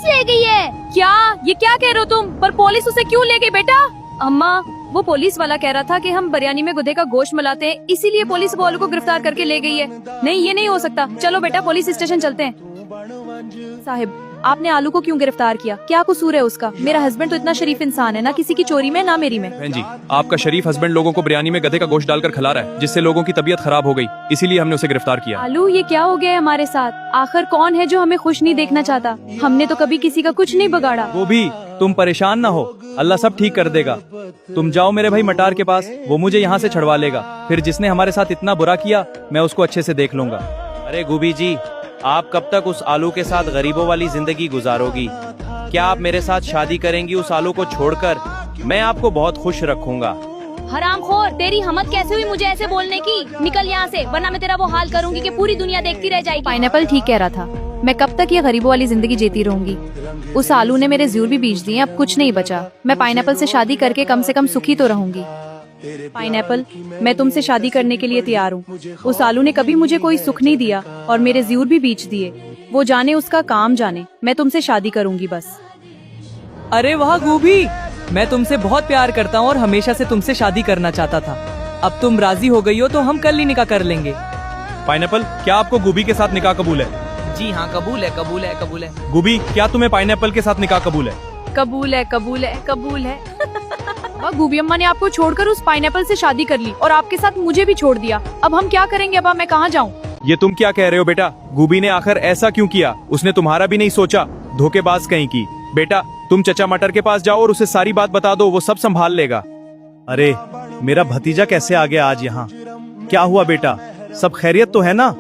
ले गई है। क्या ये क्या कह रहे हो तुम? पर पुलिस उसे क्यों ले गई बेटा? अम्मा, वो पुलिस वाला कह रहा था कि हम बिरयानी में गधे का गोश्त मिलाते हैं, इसीलिए पुलिस वो आलू को गिरफ्तार करके ले गई है। नहीं, ये नहीं हो सकता। चलो बेटा पुलिस स्टेशन चलते हैं। साहिब, आपने आलू को क्यों गिरफ्तार किया? क्या कसूर है उसका? मेरा हस्बैंड तो इतना शरीफ इंसान है, ना किसी की चोरी में ना मेरी में। बहन जी, आपका शरीफ हस्बैंड लोगों को बिरयानी में गधे का गोश्त डालकर खिला रहा है, जिससे लोगों की तबीयत खराब हो गई, इसीलिए हमने उसे गिरफ्तार किया। आलू, ये क्या हो गया है हमारे साथ? आखिर कौन है जो हमें खुश नहीं देखना चाहता? हमने तो कभी किसी का कुछ नहीं बिगाड़ा। वो भी, तुम परेशान ना हो, अल्लाह सब ठीक कर देगा। तुम जाओ मेरे भाई मटार के पास, वो मुझे यहाँ से छुड़वा लेगा। फिर जिसने हमारे साथ इतना बुरा किया, मैं उसको अच्छे से देख लूंगा। अरे गुबी जी, आप कब तक उस आलू के साथ गरीबों वाली जिंदगी गुजारोगी? क्या आप मेरे साथ शादी करेंगी उस आलू को छोड़कर? मैं आपको बहुत खुश रखूंगा। हरामखोर, तेरी हिम्मत कैसे हुई मुझे ऐसे बोलने की? निकल यहाँ से, वरना मैं तेरा वो हाल करूंगी कि पूरी दुनिया देखती रह जाएगी। पाइनएप्पल ठीक कह रहा था, मैं कब तक ये गरीबों वाली जिंदगी जीती रहूंगी। उस आलू ने मेरे ज़ूर भी बीज दिए, अब कुछ नहीं बचा। मैं पाइनएप्पल से शादी करके कम से कम सुखी तो रहूंगी। पाइनएप्पल, मैं तुमसे शादी करने के लिए तैयार हूँ। उस आलू ने कभी मुझे कोई सुख नहीं दिया और मेरे ज़ूर भी बीच दिए। वो जाने उसका काम जाने, मैं तुमसे शादी करूंगी बस। अरे वाह गोभी, मैं तुमसे बहुत प्यार करता हूँ और हमेशा से तुमसे शादी करना चाहता था। अब तुम राजी हो गई हो तो हम कल ही निकाह कर लेंगे। पाइनएप्पल, क्या आपको गुबी के साथ निकाह कबूल है? जी हाँ, कबूल है, कबूल है, कबूल है। गुबी, क्या तुम्हें पाइनएप्पल के साथ निकाह कबूल है? कबूल है, कबूल है, कबूल है। वाह, गुबी अम्मा ने आपको छोड़कर उस पाइनएप्पल से शादी कर ली और आपके साथ मुझे भी छोड़ दिया। अब हम क्या करेंगे? अब मैं कहाँ जाऊँ? ये तुम क्या कह रहे हो बेटा? गुबी ने आखिर ऐसा क्यों किया? उसने तुम्हारा भी नहीं सोचा, धोखेबाज कहीं की। बेटा, तुम चचा मटर के पास जाओ और उसे सारी बात बता दो, वो सब संभाल लेगा। अरे, मेरा भतीजा कैसे आ गया आज यहाँ? क्या हुआ बेटा, सब खैरियत तो है ना?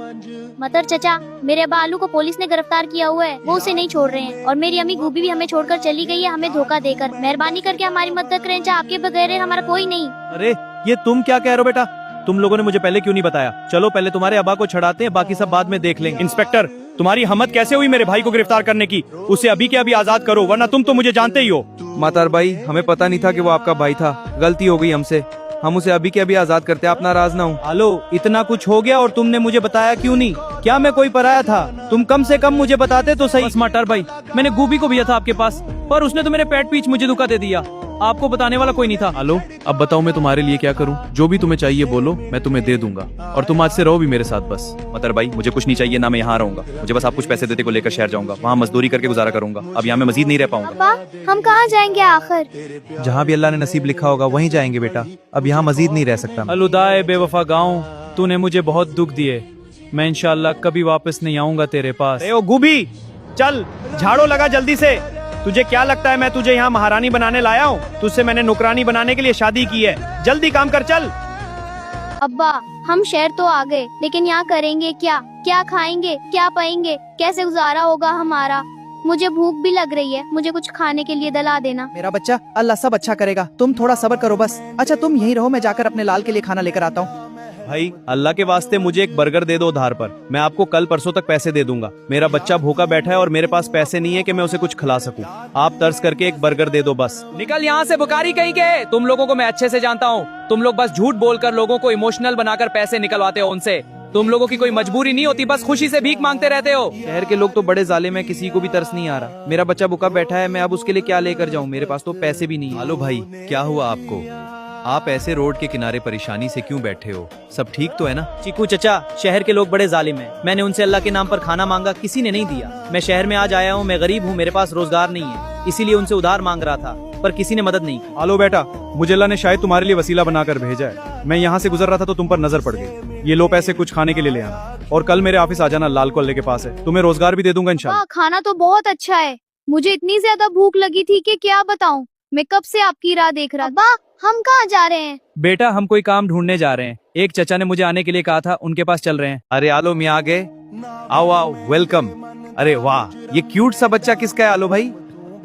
मटर चचा, मेरे अब्बा आलू को पुलिस ने गिरफ्तार किया हुआ है, वो उसे नहीं छोड़ रहे हैं। और मेरी अम्मी गुबी भी हमें छोड़कर चली गई है, हमें धोखा देकर। मेहरबानी करके हमारी मदद करें चचा, आपके बगैर हमारा कोई नहीं। अरे, ये तुम क्या कह रहे हो बेटा? तुम लोगों ने मुझे पहले क्यों नहीं बताया? चलो पहले तुम्हारे अब्बा को छड़ाते हैं, बाकी सब बाद में देख लेंगे। इंस्पेक्टर, तुम्हारी हिम्मत कैसे हुई मेरे भाई को गिरफ्तार करने की? उसे अभी के अभी आजाद करो, वरना तुम तो मुझे जानते ही हो। मातार भाई, हमें पता नहीं था कि वो आपका भाई था, गलती हो गई हमसे। हम उसे अभी के अभी आजाद करते, आप नाराज ना हो। आलो, इतना कुछ हो गया और तुमने मुझे बताया क्यों नहीं? क्या मैं कोई पराया था? तुम कम से कम मुझे बताते तो सही। बस मटर भाई, मैंने गोभी को भेजा था आपके पास, पर उसने तो मेरे पेट पीछ मुझे धोखा दे दिया। आपको बताने वाला कोई नहीं था। आलो, अब बताओ मैं तुम्हारे लिए क्या करूं? जो भी तुम्हें चाहिए बोलो, मैं तुम्हें दे दूंगा। और तुम आज से रहो भी मेरे साथ बस। मतर भाई, मुझे कुछ नहीं चाहिए, ना मैं यहाँ रहूंगा। मुझे बस आप कुछ पैसे देते को लेकर शहर जाऊंगा, वहाँ मजदूरी करके गुजारा करूंगा। अब यहाँ मैं मजीद नहीं रह पाऊंगा। अब्बा, हम कहाँ जाएंगे आखिर? जहाँ भी अल्लाह ने नसीब लिखा होगा वहीं जाएंगे बेटा, अब यहाँ मजीद नहीं रह सकता। अलुदाए बेवफा गाँव, तूने मुझे बहुत दुख दिए। मैं इंशाल्लाह कभी वापस नहीं आऊंगा तेरे पास। ओ गुबी, चल झाड़ो लगा जल्दी से। तुझे क्या लगता है मैं तुझे यहाँ महारानी बनाने लाया हूँ? तुझसे मैंने नौकरानी बनाने के लिए शादी की है। जल्दी काम कर, चल। अब्बा, हम शहर तो आ गए, लेकिन यहाँ करेंगे क्या? क्या खाएंगे, क्या पाएंगे, कैसे गुजारा होगा हमारा? मुझे भूख भी लग रही है, मुझे कुछ खाने के लिए दिला देना। मेरा बच्चा, अल्लाह सब अच्छा करेगा, तुम थोड़ा सब्र करो बस। अच्छा तुम यहीं रहो, मैं जाकर अपने लाल के लिए खाना लेकर आता हूँ। भाई, अल्लाह के वास्ते मुझे एक बर्गर दे दो उधार पर। मैं आपको कल परसों तक पैसे दे दूंगा। मेरा बच्चा भूखा बैठा है और मेरे पास पैसे नहीं है कि मैं उसे कुछ खिला सकूं। आप तर्स करके एक बर्गर दे दो बस। निकल यहाँ से बुकारी कहीं के। तुम लोगों को मैं अच्छे से जानता हूँ। तुम लोग बस झूठ बोलकर लोगों को इमोशनल बनाकर पैसे निकलवाते हो उनसे। तुम लोगों की कोई मजबूरी नहीं होती, बस खुशी से भीख मांगते रहते हो। शहर के लोग तो बड़े जालिम हैं, किसी को भी तरस नहीं आ रहा। मेरा बच्चा भूखा बैठा है, मैं अब उसके लिए क्या लेकर जाऊँ? मेरे पास तो पैसे भी नहीं है। आलो भाई, क्या हुआ आपको? आप ऐसे रोड के किनारे परेशानी से क्यों बैठे हो? सब ठीक तो है ना? चीकू चचा, शहर के लोग बड़े जालिम हैं। मैंने उनसे अल्लाह के नाम पर खाना मांगा, किसी ने नहीं दिया। मैं शहर में आज आया हूँ, मैं गरीब हूँ, मेरे पास रोजगार नहीं है, इसीलिए उनसे उधार मांग रहा था, पर किसी ने मदद नहीं की। आलो बेटा, मुझे अल्लाह ने शायद तुम्हारे लिए वसीला बनाकर भेजा है। मैं यहाँ से गुजर रहा था तो तुम पर नजर पड़ गई। ये लो पैसे, कुछ खाने के लिए ले आना, और कल मेरे ऑफिस आ जाना, लाल को अल्ले के पास है। तुम्हें रोजगार भी दे दूंगा इंशाल्लाह। खाना तो बहुत अच्छा है, मुझे इतनी ज्यादा भूख लगी थी कि क्या बताऊं। मैं कब से आपकी राह देख रहा था। हम कहाँ जा रहे हैं? बेटा, हम कोई काम ढूंढने जा रहे हैं। एक चचा ने मुझे आने के लिए कहा था, उनके पास चल रहे हैं। अरे आलो, मियाँ आ गए। आओ आओ, वेलकम। अरे वाह, ये क्यूट सा बच्चा किसका है आलो भाई?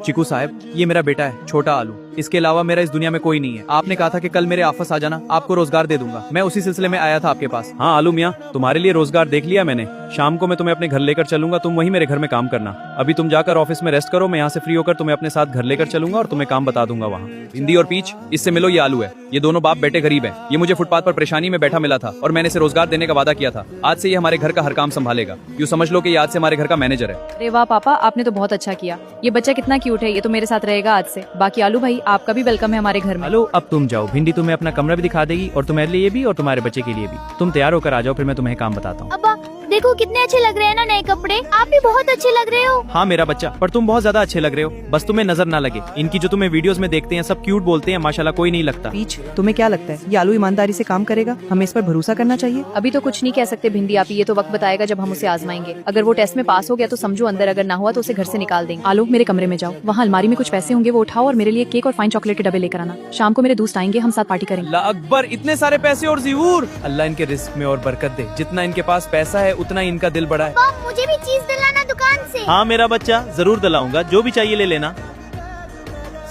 चिकू साहब, ये मेरा बेटा है, छोटा आलू। इसके अलावा मेरा इस दुनिया में कोई नहीं है। आपने कहा था कि कल मेरे ऑफिस आ जाना, आपको रोजगार दे दूंगा। मैं उसी सिलसिले में आया था आपके पास। हाँ आलू मियाँ, तुम्हारे लिए रोजगार देख लिया मैंने। शाम को मैं तुम्हें अपने घर लेकर चलूंगा, तुम वहीं मेरे घर में काम करना। अभी तुम जाकर ऑफिस में रेस्ट करो, मैं यहाँ से फ्री होकर तुम्हें अपने साथ घर लेकर चलूंगा और तुम्हें काम बता दूंगा वहाँ। हिंदी और पीच, इससे मिलो, ये आलू है। ये दोनों बाप बेटे गरीब हैं। ये मुझे फुटपाथ पर परेशानी में बैठा मिला था और मैंने इसे रोजगार देने का वादा किया था। आज से ये हमारे घर का हर काम संभालेगा। यूँ समझ लो कि ये आज से हमारे घर का मैनेजर है। अरे वाह पापा, आपने तो बहुत अच्छा किया। ये बच्चा कितना क्यूट है, ये तो मेरे साथ रहेगा आज से। बाकी आलू भाई, आपका भी वेलकम है हमारे घर में। हेलो, अब तुम जाओ, भिंडी तुम्हें अपना कमरा भी दिखा देगी और तुम्हारे लिए भी और तुम्हारे बच्चे के लिए भी। तुम तैयार होकर आ जाओ, फिर मैं तुम्हें काम बताता हूँ। अब्बा देखो कितने अच्छे लग रहे हैं ना नए कपड़े, आप भी बहुत अच्छे लग रहे हो। हाँ मेरा बच्चा, पर तुम बहुत ज्यादा अच्छे लग रहे हो, बस तुम्हें नजर ना लगे। इनकी जो तुम्हें वीडियोस में देखते हैं सब क्यूट बोलते हैं, माशाल्लाह कोई नहीं लगता। पीच, तुम्हें क्या लगता है ये आलू ईमानदारी से काम करेगा? हमें इस पर भरोसा करना चाहिए। अभी तो कुछ नहीं कह सकते भिंडी आप, ये तो वक्त बताएगा जब हम उसे आजमाएंगे। अगर वो टेस्ट में पास हो गया तो समझो अंदर, अगर ना हुआ तो उसे घर से निकाल देंगे। आलू मेरे कमरे में जाओ, वहाँ अलमारी में कुछ पैसे होंगे वो उठाओ और मेरे लिए केक और फाइन चॉकलेट के डब्बे लेकर आना। शाम को मेरे दोस्त आएंगे, हम साथ पार्टी करेंगे। अल्लाह अकबर, इतने सारे पैसे और ज़हूर। अल्लाह इनके रिस्क में और बरकत दे। जितना इनके पास पैसा है उतना ही इनका दिल बड़ा है। पाप मुझे भी चीज दिलाना दुकान से। हाँ मेरा बच्चा, जरूर दिलाऊंगा, जो भी चाहिए ले लेना।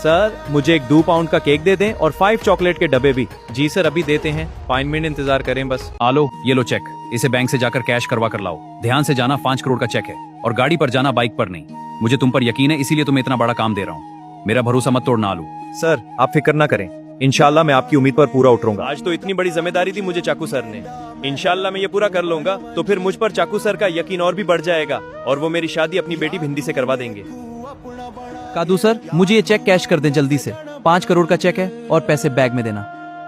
सर मुझे एक 2 पाउंड का केक दे दें और 5 चॉकलेट के डब्बे भी। जी सर, अभी देते हैं, 5 मिनट इंतजार करें बस। आलो, ये लो चेक, इसे बैंक से जाकर कैश करवा कर लाओ। ध्यान से जाना, 5 करोड़ का चेक है और गाड़ी पर जाना, बाइक पर नहीं। मुझे तुम पर यकीन है, इसीलिए तुम्हें इतना बड़ा काम दे रहा हूँ। मेरा भरोसा मत तोड़ना आलू। सर आप फिक्र ना करें, इंशाल्लाह मैं आपकी उम्मीद पर पूरा उतरूंगा। आज तो इतनी बड़ी जिम्मेदारी दी मुझे चाकू सर ने, इंशाल्लाह मैं ये पूरा कर लूंगा। तो फिर मुझ पर चाकू सर का यकीन और भी बढ़ जाएगा और वो मेरी शादी अपनी बेटी भिंडी से करवा देंगे। कादू सर, मुझे ये चेक कैश कर दें जल्दी से। 5 करोड़ का चेक है और पैसे बैग में देना।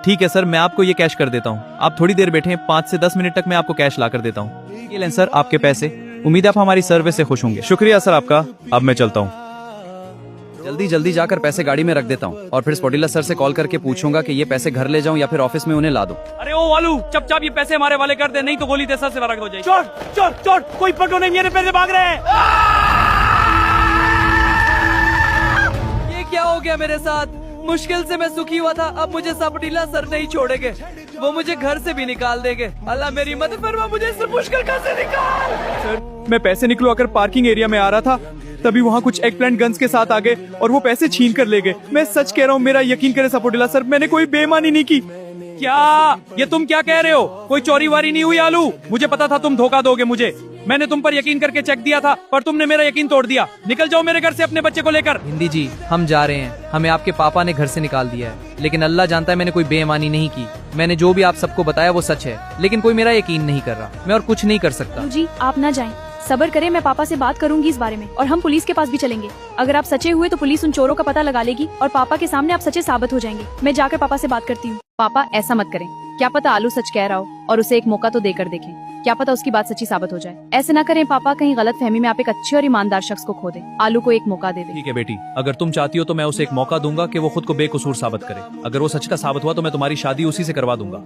ठीक है सर, मैं आपको ये कैश कर देता हूँ। आप थोड़ी देर बैठे, 5 से 10 मिनट तक मैं आपको कैश ला कर देता हूँ। ये लें सर आपके पैसे। उम्मीद है आप हमारी सर्विस से खुश होंगे। शुक्रिया सर आपका, अब मैं चलता हूँ। जल्दी जल्दी जाकर पैसे गाड़ी में रख देता हूँ और फिर स्पोटिला सर से कॉल करके पूछूंगा कि ये पैसे घर ले जाऊं या फिर ऑफिस में उन्हें ला दूं। अरे ओ आलू, चुपचाप ये पैसे हमारे वाले कर दे, नहीं तो गोली दे सर से फरार हो जाए। चोर चोर चोर, कोई पकड़ो नहीं, मेरे पैसे भाग रहे हैं। ये क्या हो गया मेरे साथ? मुश्किल से मैं सुखी हुआ था, अब मुझे स्पोटिला सर नहीं छोड़ेंगे, वो मुझे घर से भी निकाल देंगे। अल्लाह मेरी मदद फरमा, मुझे इस मुश्किल का से निकाल। सर मैं पैसे निकलवाकर पार्किंग एरिया में आ रहा था, तभी वहाँ कुछ एग प्लांट गन्स के साथ आ गए और वो पैसे छीन कर ले गए। मैं सच कह रहा हूँ, मेरा यकीन करें सपोर्टिला सर, मैंने कोई बेईमानी नहीं की। क्या ये तुम क्या कह रहे हो? कोई चोरी वारी नहीं हुई आलू। मुझे पता था तुम धोखा दोगे मुझे। मैंने तुम पर यकीन करके चेक दिया था, पर तुमने मेरा यकीन तोड़ दिया। निकल जाओ मेरे घर से अपने बच्चे को लेकर। हिंदी जी, हम जा रहे हैं, हमें आपके पापा ने घर से निकाल दिया है, लेकिन अल्लाह जानता है मैंने कोई बेईमानी नहीं की। मैंने जो भी आप सबको बताया वो सच है, लेकिन कोई मेरा यकीन नहीं कर रहा। मैं और कुछ नहीं कर सकता। जी आप ना जाएं, सब्र करें, मैं पापा से बात करूंगी इस बारे में और हम पुलिस के पास भी चलेंगे। अगर आप सच्चे हुए तो पुलिस उन चोरों का पता लगा लेगी और पापा के सामने आप सच्चे साबित हो जाएंगे। मैं जाकर पापा से बात करती हूँ। पापा ऐसा मत करें, क्या पता आलू सच कह रहा हो और उसे एक मौका तो देकर देखें, क्या पता उसकी बात सच्ची साबित हो जाए। ऐसे ना करें पापा, कहीं गलत फहमी में आप एक अच्छे और ईमानदार शख्स को खो दें। आलू को एक मौका दे दें। ठीक है बेटी, अगर तुम चाहती हो तो मैं उसे एक मौका दूंगा कि वो खुद को बेकसूर साबित करे। अगर वो सच का साबित हुआ तो मैं तुम्हारी शादी उसी से करवा दूंगा,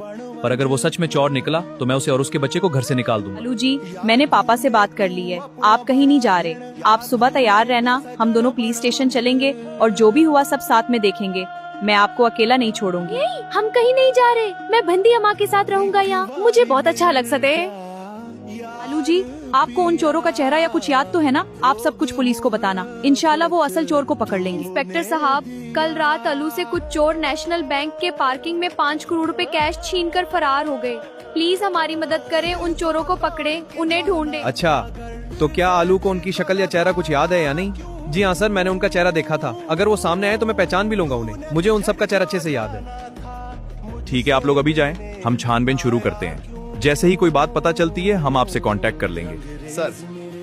पर अगर वो सच में चोर निकला तो मैं उसे और उसके बच्चे को घर से निकाल दूंगा। आलू जी, मैंने पापा से बात कर ली है, आप कहीं नहीं जा रहे। आप सुबह तैयार रहना, हम दोनों पुलिस स्टेशन चलेंगे और जो भी हुआ सब साथ में देखेंगे। मैं आपको अकेला नहीं छोड़ूंगी। हम कहीं नहीं जा रहे, मैं बंदी अम्मा के साथ रहूंगा यहाँ, मुझे बहुत अच्छा लग सकते। आलू जी, आपको उन चोरों का चेहरा या कुछ याद तो है ना? आप सब कुछ पुलिस को बताना, इंशाल्लाह वो असल चोर को पकड़ लेंगे। इंस्पेक्टर साहब, कल रात आलू से कुछ चोर नेशनल बैंक के पार्किंग में 5 करोड़ रुपए कैश छीनकर फरार हो गए। प्लीज हमारी मदद करें, उन चोरों को पकड़े, उन्हें ढूंढे। अच्छा, तो क्या आलू को उनकी शक्ल या चेहरा कुछ याद है या नहीं? जी हाँ सर, मैंने उनका चेहरा देखा था। अगर वो सामने आए तो मैं पहचान भी लूंगा उन्हें। मुझे उन सब का चेहरा अच्छे से याद है। ठीक है, आप लोग अभी जाएं, हम छानबीन शुरू करते हैं। जैसे ही कोई बात पता चलती है हम आपसे कांटेक्ट कर लेंगे। सर,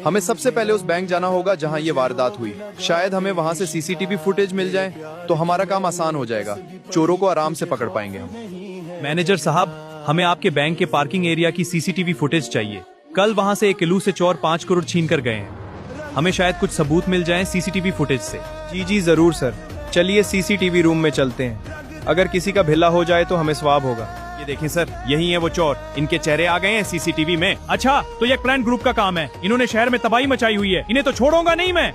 हमें सबसे पहले उस बैंक जाना होगा जहां ये वारदात हुई। शायद हमें वहां से सीसीटीवी फुटेज मिल जाए तो हमारा काम आसान हो जाएगा। चोरों को आराम से पकड़ पाएंगे हम। मैनेजर साहब, हमें आपके बैंक के पार्किंग एरिया की सीसीटीवी फुटेज चाहिए। कल वहाँ से एक किलो से चोर 5 करोड़ छीन कर गए हैं। हमें शायद कुछ सबूत मिल जाए सीसीटीवी फुटेज से। जी जी जरूर सर, चलिए सीसीटीवी रूम में चलते हैं। अगर किसी का भिला हो जाए तो हमें स्वाब होगा। ये देखें सर, यही है वो चोर, इनके चेहरे आ गए हैं सीसीटीवी में। अच्छा, तो ये प्लान ग्रुप का काम है, इन्होंने शहर में तबाही मचाई हुई है, इन्हें तो छोड़ूंगा नहीं मैं।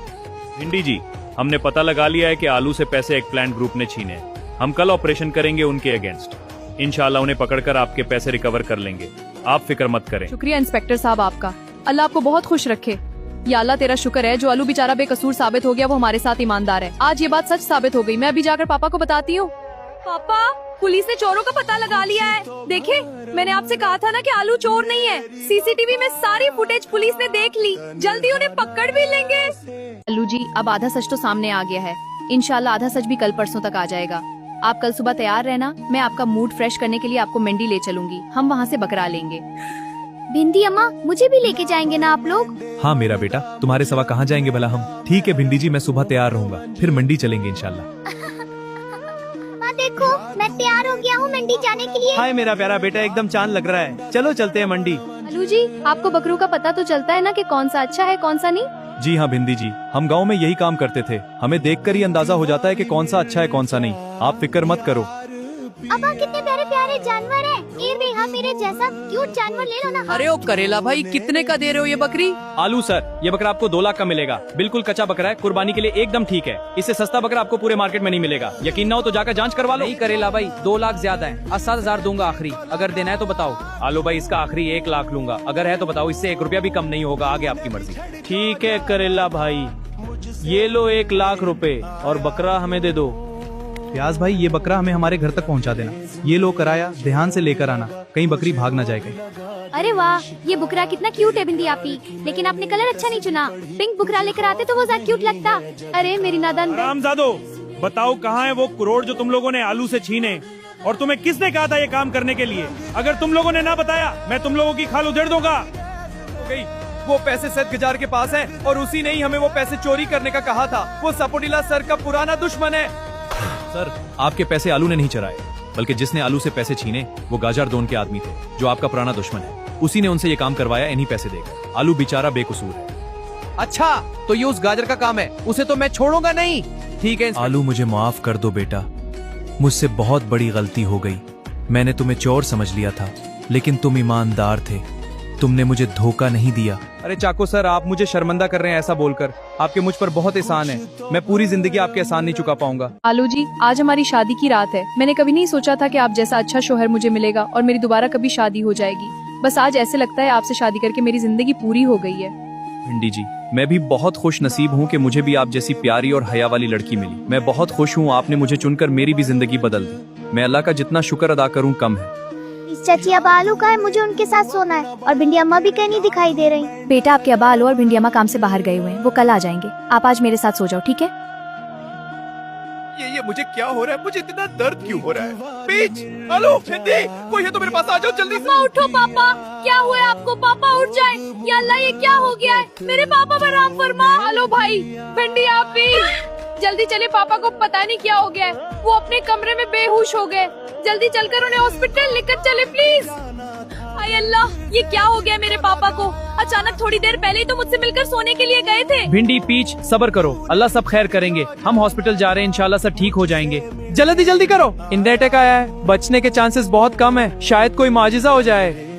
भिंडी जी, हमने पता लगा लिया है कि आलू से पैसे एक प्लान ग्रुप ने छीने। हम कल ऑपरेशन करेंगे उनके अगेंस्ट। इंशाल्लाह उन्हें पकड़कर आपके पैसे रिकवर कर लेंगे, आप फिक्र मत करें। शुक्रिया इंस्पेक्टर साहब आपका, अल्लाह आपको बहुत खुश रखे। या अल्लाह तेरा शुक्र है जो आलू बेचारा बेकसूर साबित हो गया, वो हमारे साथ ईमानदार है। आज ये बात सच साबित हो गई। मैं अभी जाकर पापा को बताती हूँ। पापा, पुलिस ने चोरों का पता लगा लिया है। देखे, मैंने आपसे कहा था ना कि आलू चोर नहीं है। सीसीटीवी में सारी फुटेज पुलिस ने देख ली, जल्दी उन्हें पकड़ भी लेंगे। अल्लू जी, अब आधा सच तो सामने आ गया है, इंशाल्लाह आधा सच भी कल परसों तक आ जाएगा। आप कल सुबह तैयार रहना, मैं आपका मूड फ्रेश करने के लिए आपको मंडी ले चलूंगी, हम वहाँ से बकरा लेंगे। भिंडी अम्मा, मुझे भी लेके जाएंगे ना आप लोग? हाँ मेरा बेटा, तुम्हारे सिवा कहाँ जाएंगे भला हम। ठीक है भिंडी जी, मैं सुबह तैयार रहूंगा, फिर मंडी चलेंगे इंशाल्लाह। माँ देखो, मैं तैयार हो गया हूँ मंडी जाने के लिए। हाय मेरा प्यारा बेटा, एकदम चांद लग रहा है। चलो चलते हैं मंडी। अल्लू जी, आपको बकरों का पता तो चलता है ना कि कौन सा अच्छा है कौन सा नहीं? जी हाँ भिंडी जी, हम गांव में यही काम करते थे, हमें देखकर ही अंदाजा हो जाता है कि कौन सा अच्छा है कौन सा नहीं। आप फिक्र मत करो। अब्बा, कितने प्यारे प्यारे जानवर हैं। ये देखा, मेरे जैसा क्यूट जानवर ले लो ना। अरे ओ करेला भाई, कितने का दे रहे हो ये बकरी? आलू सर, ये बकरा आपको 2 लाख का मिलेगा। बिल्कुल कच्चा बकरा है, कुर्बानी के लिए एकदम ठीक है। इससे सस्ता बकरा आपको पूरे मार्केट में नहीं मिलेगा। यकीन ना हो तो जाकर जांच करवा लो। नहीं करेला भाई, 2 लाख ज्यादा है। 7,000 दूंगा आखिरी, अगर देना है तो बताओ। आलू भाई, इसका आखिरी 1 लाख लूंगा, अगर है तो बताओ। इससे 1 रुपया भी कम नहीं होगा, आगे आपकी मर्जी। ठीक है करेला भाई, ये लो 1 लाख रुपए और बकरा हमें दे दो। प्याज भाई, ये बकरा हमें हमारे घर तक पहुंचा देना। ये लो कराया, ध्यान से लेकर आना, कहीं बकरी भाग ना जाए कहीं। अरे वाह, ये बुकरा कितना क्यूट है बिंदी आपी, लेकिन आपने कलर अच्छा नहीं चुना। पिंक बुकरा लेकर आते तो वो ज्यादा क्यूट लगता। अरे मेरी नादान बहन। रामजादो, बताओ कहाँ है वो करोड़ जो तुम लोगों ने आलू से छीने, और तुम्हें किसने कहा था ये काम करने के लिए? अगर तुम लोगों ने ना बताया, मैं तुम लोगों की खाल उधेड़ दूंगा। वो पैसे सैयद गजार के पास है और उसी ने ही हमें वो पैसे चोरी करने का कहा था। वो सपोटिला सर का पुराना दुश्मन है। सर, आपके पैसे आलू ने नहीं चराए, बल्कि जिसने आलू से पैसे छीने वो गाजर दोन के आदमी थे, जो आपका पुराना दुश्मन है। उसी ने उनसे ये काम करवाया इन्हीं पैसे देकर। आलू बेचारा बेकसूर है। अच्छा, तो ये उस गाजर का काम है, उसे तो मैं छोड़ूंगा नहीं। ठीक है आलू, मुझे माफ कर दो बेटा, मुझसे बहुत बड़ी गलती हो गई। मैंने तुम्हें चोर समझ लिया था, लेकिन तुम ईमानदार थे, तुमने मुझे धोखा नहीं दिया। अरे चाको सर, आप मुझे शर्मिंदा कर रहे हैं ऐसा बोलकर। आपके मुझ पर बहुत एहसान है, मैं पूरी जिंदगी आपके एहसान नहीं चुका पाऊंगा। आलू जी, आज हमारी शादी की रात है। मैंने कभी नहीं सोचा था कि आप जैसा अच्छा शोहर मुझे मिलेगा और मेरी दोबारा कभी शादी हो जाएगी। बस आज ऐसे लगता है आपसे शादी करके मेरी जिंदगी पूरी हो गई है। भिंडी जी, मैं भी बहुत खुश नसीब हूँ कि मुझे भी आप जैसी प्यारी और हया वाली लड़की मिली। मैं बहुत खुश हूँ, आपने मुझे चुनकर मेरी भी जिंदगी बदल दी। मैं अल्लाह का जितना शुक्र अदा करूँ कम है। चाची, अब आलू का है, मुझे उनके साथ सोना है, और भिंडी अम्मा भी कहीं नहीं दिखाई दे रही। बेटा, आपके अब्बा आलू और भिंडी अम्मा काम से बाहर गए हुए हैं, वो कल आ जाएंगे। आप आज मेरे साथ सो जाओ, ठीक है? ये मुझे क्या हो रहा है? मुझे इतना दर्द क्यों हो रहा है? बीच, आलू, भिंडी, कोई है तो मेरे पास आ जाओ जल्दी से। पापा उठो, पापा क्या हुआ है आपको? पापा उठ जाए। या अल्लाह, ये क्या हो गया है? मेरे पापा पर राम फरमा। हेलो भाई, भिंडी आप भी जल्दी चले, पापा को पता नहीं क्या हो गया है, वो अपने कमरे में बेहोश हो गए। जल्दी चलकर उन्हें हॉस्पिटल लेकर चले प्लीज। हाय अल्लाह, ये क्या हो गया मेरे पापा को? अचानक थोड़ी देर पहले ही तो मुझसे मिलकर सोने के लिए गए थे। भिंडी पीच, सब्र करो, अल्लाह सब खैर करेंगे। हम हॉस्पिटल जा रहे हैं, इंशाल्लाह सब ठीक हो जाएंगे। जल्दी जल्दी करो, इंडिया अटैक आया है, बचने के चांसेस बहुत कम है, शायद कोई माजिजा हो जाए।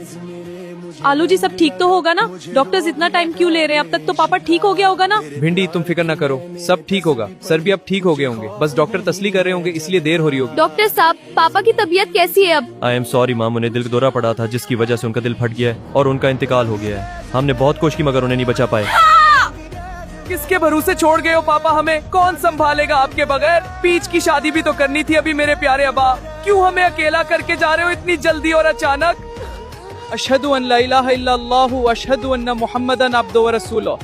आलू जी, सब ठीक तो होगा ना? डॉक्टर्स इतना टाइम क्यों ले रहे हैं? अब तक तो पापा ठीक हो गया होगा ना? भिंडी तुम फिक्र ना करो, सब ठीक होगा। सर भी अब ठीक हो गए होंगे, बस डॉक्टर तसली कर रहे होंगे, इसलिए देर हो रही होगी। डॉक्टर साहब, पापा की तबीयत कैसी है अब? आई एम सॉरी माम, उन्हें दिल का दौरा पड़ा था जिसकी वजह से उनका दिल फट गया है और उनका इंतकाल हो गया है। हमने बहुत कोशिश की मगर उन्हें नहीं बचा पाए। किसके भरोसे छोड़ गए हो पापा हमें? कौन संभालेगा आपके बगैर? पीच की शादी भी तो करनी थी अभी मेरे प्यारे अब्बा, क्यों हमें अकेला करके जा रहे हो इतनी जल्दी और अचानक? अशहदु अन ला इलाहा इल्लल्लाह व अशहदु अन्ना मुहम्मदन अब्दुहु व रसूलुहु।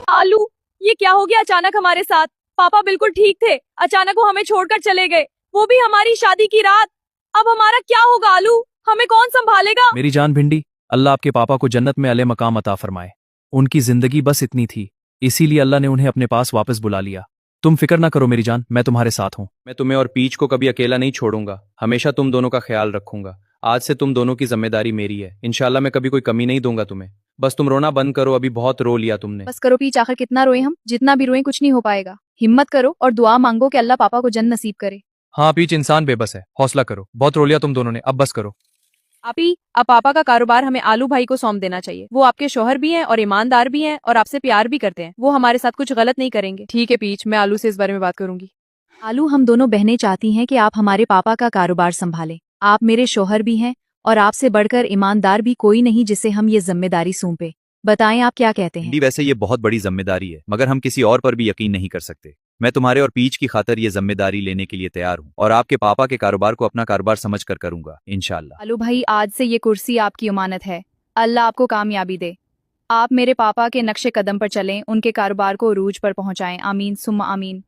आलू, ये क्या हो गया अचानक हमारे साथ? पापा बिल्कुल ठीक थे, अचानक वो हमें छोड़कर चले गए, वो भी हमारी शादी की रात। अब हमारा क्या होगा आलू? हमें कौन संभालेगा? मेरी जान भिंडी, अल्लाह आपके पापा को जन्नत में अले मकाम अता फरमाए। उनकी जिंदगी बस इतनी थी, इसीलिए अल्लाह ने उन्हें अपने पास वापस बुला लिया। तुम फिक्र ना करो मेरी जान, मैं तुम्हारे साथ हूँ। मैं तुम्हें और पीच को कभी अकेला नहीं छोड़ूंगा, हमेशा तुम दोनों का ख्याल रखूंगा। आज से तुम दोनों की जिम्मेदारी मेरी है, इंशाल्लाह मैं कभी कोई कमी नहीं दूंगा तुम्हें। बस तुम रोना बंद करो, अभी बहुत रो लिया तुमने। बस करो पीच, आखिर कितना रोए हम? जितना भी रोए कुछ नहीं हो पाएगा। हिम्मत करो और दुआ मांगो कि अल्लाह पापा को जन्नत नसीब करे। हाँ पीच, इंसान बेबस है, हौसला करो, बहुत रो लिया तुम दोनों ने, अब बस करो। आपी, अब पापा का कारोबार हमें आलू भाई को सौंप देना चाहिए। वो आपके शौहर भी हैं और ईमानदार भी हैं और आपसे प्यार भी करते हैं, वो हमारे साथ कुछ गलत नहीं करेंगे। ठीक है पीच, मैं आलू से इस बारे में बात करूंगी। आलू, हम दोनों बहनें चाहती हैं कि आप हमारे पापा का कारोबार संभालें। आप मेरे शौहर भी हैं और आपसे बढ़कर ईमानदार भी कोई नहीं जिसे हम ये जिम्मेदारी सौंपे। बताएं आप क्या कहते हैं। भिंडी, वैसे ये बहुत बड़ी जिम्मेदारी है, मगर हम किसी और पर भी यकीन नहीं कर सकते। मैं तुम्हारे और पीच की खातर ये जिम्मेदारी लेने के लिए तैयार हूँ और आपके पापा के कारोबार को अपना कारोबार समझ कर करूंगा इंशाल्लाह। आलू भाई, आज से ये कुर्सी आपकी अमानत है। अल्लाह आपको कामयाबी दे। आप मेरे पापा के नक्शे कदम पर चलें, उनके कारोबार को अरूज पर पहुंचाएं। आमीन सुम्मा आमीन।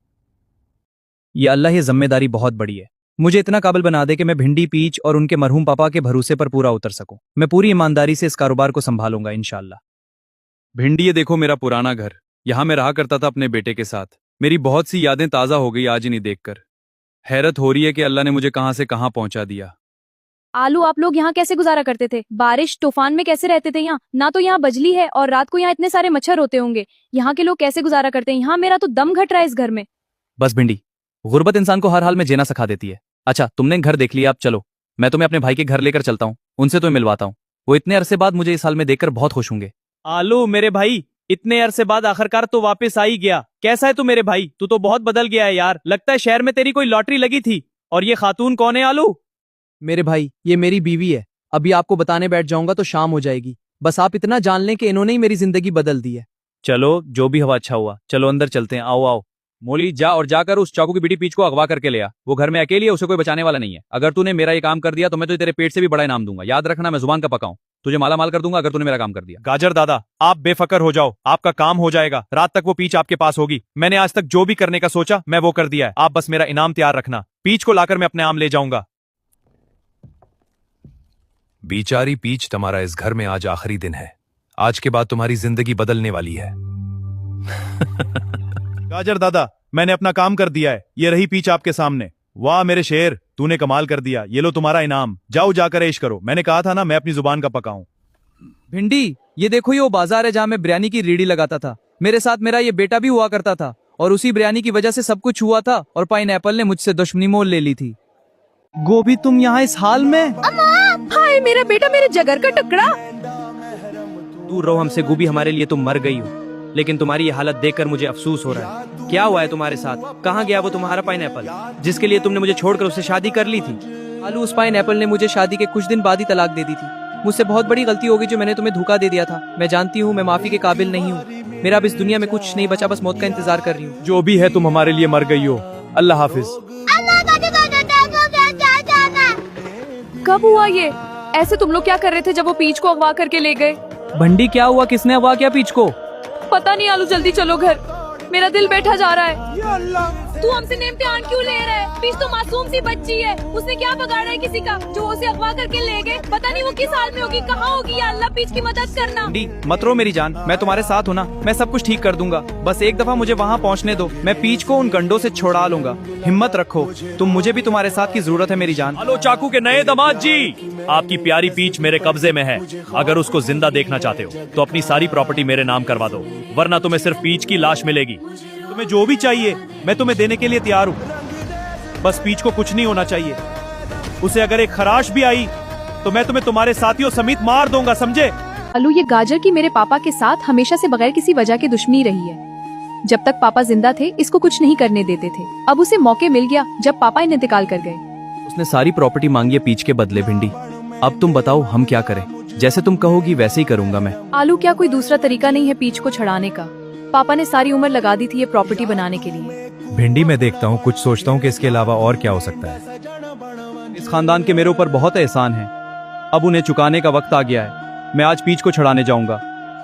ये अल्लाह, ये जिम्मेदारी बहुत बड़ी है। मुझे इतना काबिल बना दे कि मैं भिंडी, पीच और उनके मरहूम पापा के भरोसे पर पूरा उतर सकूं। मैं पूरी ईमानदारी से इस कारोबार को संभालूंगा इंशाल्लाह। भिंडी, ये देखो मेरा पुराना घर, यहाँ मैं रहा करता था अपने बेटे के साथ। मेरी बहुत सी यादें ताज़ा हो गई आज इन्हें देखकर। हैरत हो रही है कि अल्लाह ने मुझे कहाँ से कहाँ पहुंचा दिया। आलू, आप लोग यहाँ कैसे गुजारा करते थे? बारिश तूफान में कैसे रहते थे? यहाँ ना तो यहाँ बिजली है और रात को यहाँ इतने सारे मच्छर होते होंगे। यहाँ के लोग कैसे गुजारा करते हैं? यहाँ मेरा तो दम घट रहा है इस घर में। बस भिंडी, गुर्बत इंसान को हर हाल में जीना सिखा देती है। अच्छा, तुमने घर देख लिया, अब चलो मैं तुम्हें अपने भाई के घर लेकर चलता हूँ, उनसे तुम्हें मिलवाता हूँ। वो इतने अरसे बाद मुझे इस हाल में देखकर बहुत खुश होंगे। आलू मेरे भाई, इतने अरसे बाद आखिरकार तो वापस आ ही गया। कैसा है तू मेरे भाई? तू तो बहुत बदल गया है यार। लगता है शहर में तेरी कोई लॉटरी लगी थी। और ये खातून कौन है आलू? मेरे भाई, ये मेरी बीवी है। अभी आपको बताने बैठ जाऊंगा तो शाम हो जाएगी। बस आप इतना जान लें कि इन्होंने ही मेरी जिंदगी बदल दी है। चलो, जो भी हुआ अच्छा हुआ। चलो अंदर चलते हैं, आओ आओ। मोली, जा और जाकर उस चाकू की बेटी पीच को अगवा करके ले आ। वो घर में अकेली है, उसे कोई बचाने वाला नहीं है। अगर तूने मेरा ये काम कर दिया तो मैं तो तेरे पेट से भी बड़ा इनाम दूंगा। याद रखना, मैं जुबान का पका हूं। तुझे माला माल कर दूंगा अगर तूने मेरा काम कर दिया। गाजर दादा, आप बेफिक्र हो जाओ, आपका काम हो जाएगा। रात तक वो पीच आपके पास होगी। मैंने आज तक जो भी करने का सोचा मैं वो कर दिया है। आप बस मेरा इनाम तैयार रखना। पीच को लाकर मैं अपने आम ले जाऊंगा। बेचारी पीच, तुम्हारा इस घर में आज आखिरी दिन है। आज के बाद तुम्हारी जिंदगी बदलने वाली है। गाजर दादा, मैंने अपना काम कर दिया है। ये रही पीच आपके सामने। वाह मेरे शेर, तूने कमाल कर दिया। ये लो तुम्हारा इनाम, जाओ जाकर ऐश करो। मैंने कहा था ना, मैं अपनी जुबान का पका हूं। भिंडी, ये देखो, ये वो बाजार है जहाँ मैं बिरयानी की रेडी लगाता था। मेरे साथ मेरा ये बेटा भी हुआ करता था और उसी बिरयानी की वजह से सब कुछ हुआ था और पाइनएप्पल ने मुझसे दुश्मनी मोल ले ली थी। गोभी, तुम यहाँ इस हाल में? हाय मेरा बेटा, मेरे जगर का टुकड़ा। दूर रहो हमसे गोभी, हमारे लिए तुम मर गई हो। लेकिन तुम्हारी ये हालत देखकर मुझे अफसोस हो रहा है। क्या हुआ है तुम्हारे साथ? कहाँ गया वो तुम्हारा पाइनएप्पल जिसके लिए तुमने मुझे छोड़कर उससे शादी कर ली थी? आलू, उस पाइनएप्पल ने मुझे शादी के कुछ दिन बाद ही तलाक दे दी थी। मुझसे बहुत बड़ी गलती हो गई जो मैंने तुम्हें धोखा दे दिया था। मैं जानती हूँ मैं माफी के काबिल नहीं हूँ। मेरा अब इस दुनिया में कुछ नहीं बचा, बस मौत का इंतजार कर रही हूँ। जो भी है, तुम हमारे लिए मर गई हो। अल्लाह हाफिज। कब हुआ ये? ऐसे तुम लोग क्या कर रहे थे जब वो पीच को अगवा करके ले गए? भंडी, क्या हुआ? किसने अगवा किया पीच को? पता नहीं आलू, जल्दी चलो घर, मेरा दिल बैठा जा रहा है। तू हमसे इम्तिहान क्यों ले रहा है? पीच तो मासूम सी बच्ची है, उसने क्या बिगाड़ा है किसी का जो उसे अगवा करके ले गए? पता नहीं वो किस हाल में होगी, कहाँ होगी। या अल्लाह, पीच की मदद करना। डी, मत रो मेरी जान, मैं तुम्हारे साथ हूँ ना। मैं सब कुछ ठीक कर दूंगा। बस एक दफा मुझे वहाँ पहुँचने दो, मैं पीच को उन गंडों से छुड़ा लूंगा। हिम्मत रखो, तुम मुझे भी तुम्हारे साथ की जरूरत है मेरी जान। हेलो चाकू के नए दामाद जी, आपकी प्यारी पीच मेरे कब्जे में है। अगर उसको जिंदा देखना चाहते हो तो अपनी सारी प्रॉपर्टी मेरे नाम करवा दो, वरना तुम्हें सिर्फ पीच की लाश मिलेगी। तुम्हें जो भी चाहिए मैं तुम्हें देने के लिए तैयार हूँ। बस पीच को कुछ नहीं होना चाहिए। उसे अगर एक खराश भी आई तो मैं तुम्हें तुम्हारे साथियों समेत मार दूंगा, समझे? आलू, ये गाजर की मेरे पापा के साथ हमेशा से बगैर किसी वजह के दुश्मनी रही है। जब तक पापा जिंदा थे इसको कुछ नहीं करने देते थे। अब उसे मौके मिल गया जब पापा इंतकाल कर गए। उसने सारी प्रॉपर्टी मांगी है पीच के बदले। भिंडी, अब तुम बताओ हम क्या करें? जैसे तुम कहोगी वैसे ही करूंगा मैं। आलू, क्या कोई दूसरा तरीका नहीं है पीच को छुड़ाने का? पापा ने सारी उम्र लगा दी थी ये प्रॉपर्टी बनाने के लिए। भिंडी, मैं देखता हूँ, कुछ सोचता हूँ कि इसके अलावा और क्या हो सकता है। इस खानदान के मेरे ऊपर बहुत एहसान है, अब उन्हें चुकाने का वक्त आ गया है। मैं आज पीच को छुड़ाने जाऊंगा।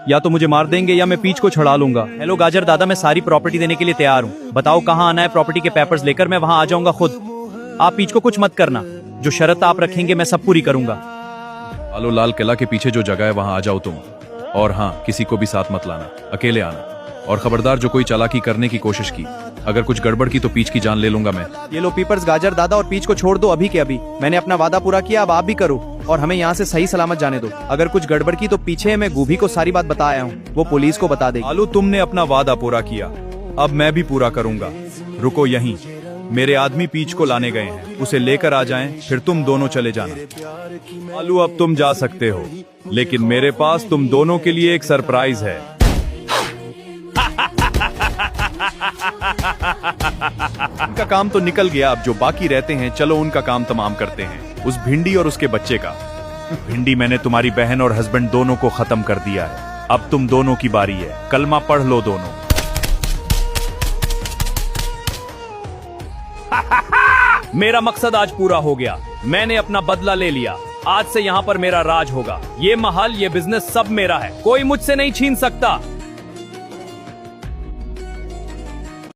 या तो मुझे मार देंगे या मैं पीच को छुड़ा लूंगा। हेलो गाजर दादा, मैं सारी प्रॉपर्टी देने के लिए तैयार हूँ। बताओ कहाँ आना है, प्रॉपर्टी के पेपर्स लेकर मैं वहाँ आ जाऊंगा खुद। आप पीच को कुछ मत करना, जो शर्त आप रखेंगे मैं सब पूरी करूंगा। आलो, लाल किला के पीछे जो जगह है वहां आ जाओ तुम। और हाँ, किसी को भी साथ मत लाना, अकेले आना। और खबरदार, जो कोई चालाकी करने की कोशिश की, अगर कुछ गड़बड़ की तो पीच की जान ले लूंगा मैं। ये लो पेपर्स गाजर दादा, और पीच को छोड़ दो अभी के अभी। मैंने अपना वादा पूरा किया, अब आप भी करो और हमें यहाँ से सही सलामत जाने दो। अगर कुछ गड़बड़ की तो पीछे मैं गोभी को सारी बात बता आया हूँ, वो पुलिस को बता देगी। आलू, तुमने अपना वादा पूरा किया, अब मैं भी पूरा करूंगा। रुको यहीं, मेरे आदमी पीच को लाने गए हैं, उसे लेकर आ जाएं, फिर तुम दोनों चले जाना। आलू, अब तुम जा सकते हो, लेकिन मेरे पास तुम दोनों के लिए एक सरप्राइज है। उनका काम तो निकल गया, अब जो बाकी रहते हैं चलो उनका काम तमाम करते हैं। उस भिंडी और उसके बच्चे का। भिंडी, मैंने तुम्हारी बहन और हस्बैंड दोनों को खत्म कर दिया है। अब तुम दोनों की बारी है, कलमा पढ़ लो दोनों। मेरा मकसद आज पूरा हो गया, मैंने अपना बदला ले लिया। आज से यहाँ पर मेरा राज होगा। ये महल, ये बिजनेस सब मेरा है, कोई मुझसे नहीं छीन सकता।